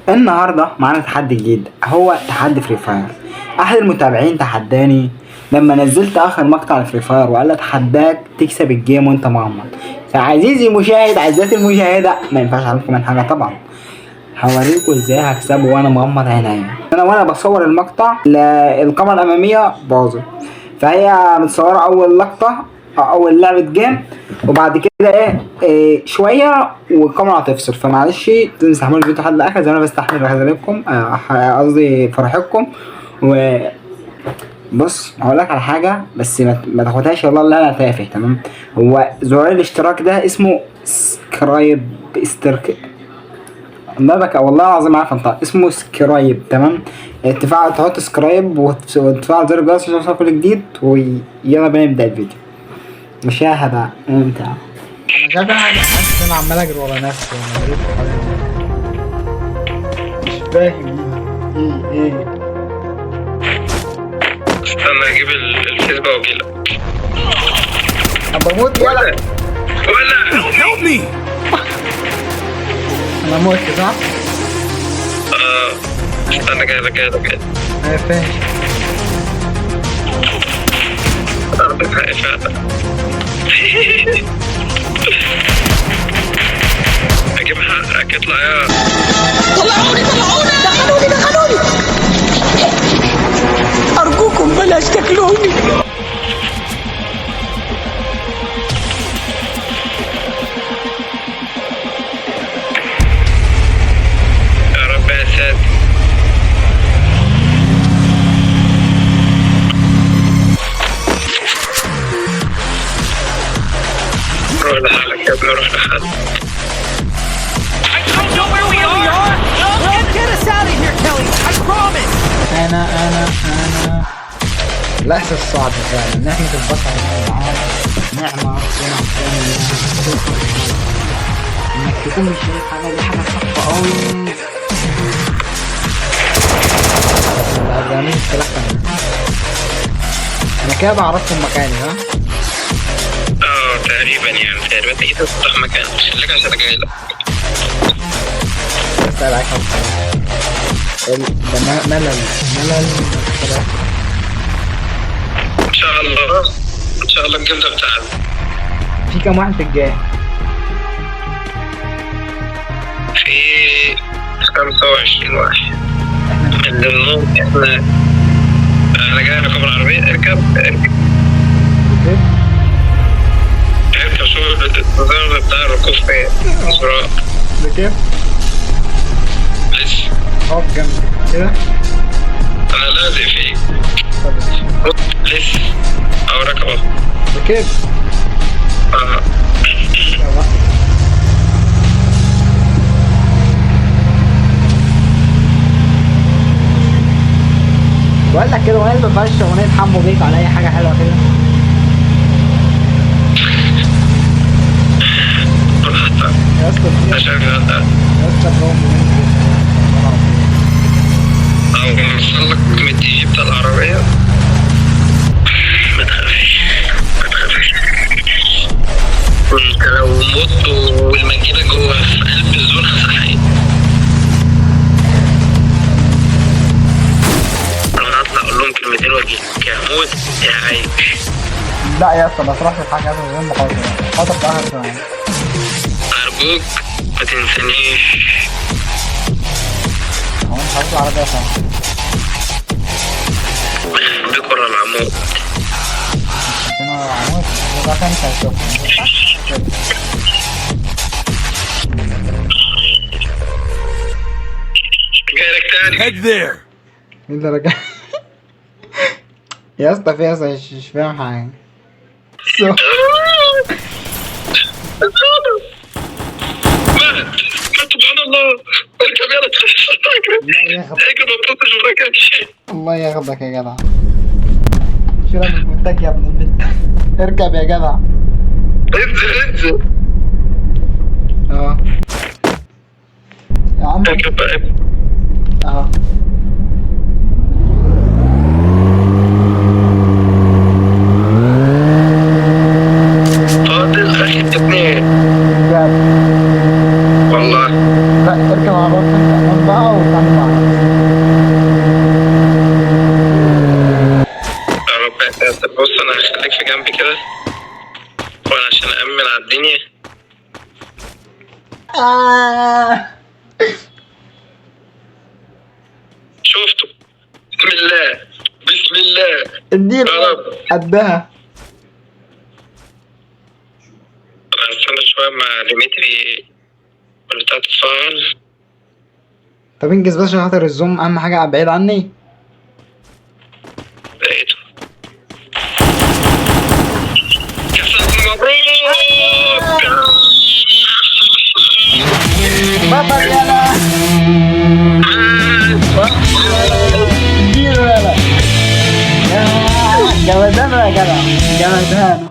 النهارده معانا تحدي جديد، هو تحدي فري فاير. احد المتابعين تحداني لما نزلت اخر مقطع الفري فاير وقال لي اتحداك تكسب الجيم وانت مغمض. فعزيزي المشاهد، عزيزتي المشاهده، ما ينفعش عليكم من حاجه طبعا. هوريكم ازاي هكسبه وانا مغمض عينيا. وانا بصور المقطع الكاميرا الاماميه باظت، فهي متصوره اول لقطه اول لعبه جيم، وبعد كده إيه شويه والكاميرا هتفصل. فمعلش تستحملوا الفيديو لحد الاخر زي ما انا بستحمل حضراتكم، قصدي فرحكم. و بص هقول لك على حاجه بس ما تاخدهاش والله لا انا تافه. تمام، هو زرار الاشتراك ده اسمه سكرايب الله بك والله العظيم عارف انت اسمه سكرايب. تمام، تحط سكرايب وتفعل زر الجرس عشان يوصلك كل جديد. ويلا بينا نبدا الفيديو. مشاهدة ممتعة. مش عارف، انا حاسس ان انا عمال اجري ورا نفسي وانا مش فاهم ايه. استنى اجيب الفيسبا واجيلك. انا بموت ولا هيلب مي. انا موت صح؟ استنى جايلك. انا فاهم. ضربة حق فعلا. اجيب حقك اطلع يا طلعوني دخلوني أرجوكم بلاش تاكلوني. يا رب يا ساتر. روح لحالك يا ابني، روح لحالك. انا الاحساس صعب فعلا. نعمة البصر نعمة ربنا انك تكون مش شايف حاجة، دي حاجة صعبة اوي. الأغاني السلاح انا كده بعرفهم مكاني ها؟ تقريبا تقريبا تيجي تفتح مكان لك عشان جايلك. اسأل عايز ده ملل ان شاء الله الجيم ده بتاعنا. في كام واحد في الجاي؟ في 25 واحد من ضمنهم احنا. انا جاي ركب العربية. اركب شوف النظام بتاع الركوب فين بسرعة. بكيف؟ لسه اقف جنبي كده. انا لازق فيك لسه او ركب اهو. بكيف؟ يلا. بقول لك كده، وانا ما ينفعش اغنية حمو بيك على اي حاجة حلوة كده. يا اسطى او نوصلك من الدي بتاع العربية. ما تخافش انت لو مت والماكينة جوه في قلب الزون هصحيك. انا هطلع اقول لهم كلمتين واجيلك يا موت يا عايش. لا يا اسطى ما تروحش في حاجة من غير مخاطرة. خاطر في اخر ثواني. ارجوك ما تنسانيش. هو انت هتطلع عربية صح؟ بكرة العمود. هنا عمود يبقى انت هتشوف. جايلك تاني. Head there. مين اللي رجع؟ يا اسطى في اسطى مش فاهم حاجة. مات سبحان الله. اركب يلا اجري ما تحطش مكان شيء. الله ياخدك يا جدع. شيلها من بنتك يا ابن البنت. اركب يا جدع. انزل اه يا عم اركب بقى. اه فاضل اخر اتنين بجد والله. لا اركب على بطنك كمان بقى شفته. بسم الله بسم الله. اديله يا رب. قدها. انا هستنى شويه مع ديمتري بتاع تتفاعل. طب انجز بس عشان خاطر الزوم اهم حاجه بعيد عني. لقيته. مبروك. بابا يلا. اديله يلا. جمدان يا جدع، جمدان.